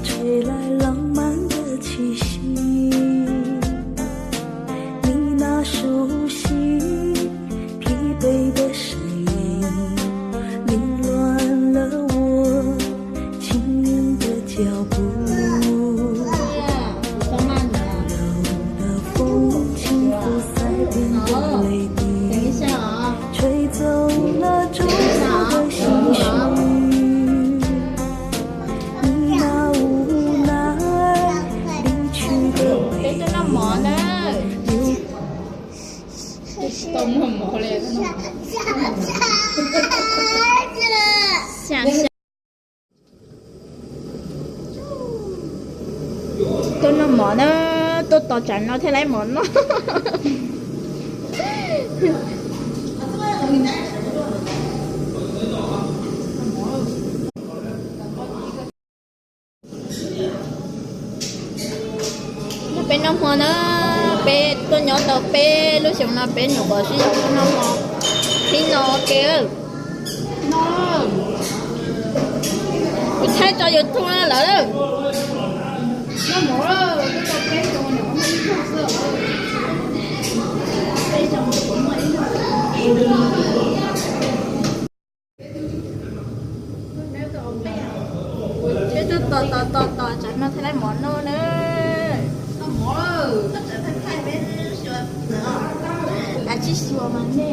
吹来浪漫的气息，你那熟悉疲惫的声音，凌乱了我轻盈的脚步。柔的风轻拂腮边的泪滴，吹走了灼热的心绪。懂很磨嘞，想想，tôi nó mở nó tôi tỏ chẳng nó thế lấy mở nó bên nó mua nó bé tôi nhớ tao bé lúc xong nó bé nó có gì nó mua thì nó kêu nó tôi thấy cho YouTube nó lỡ đó nó mua rồi tôi tao bé cho nó không biết sao bé cho nó cũng mấy chứ tôi chẳng nó thấy lấy món nữa 아치 시원하네.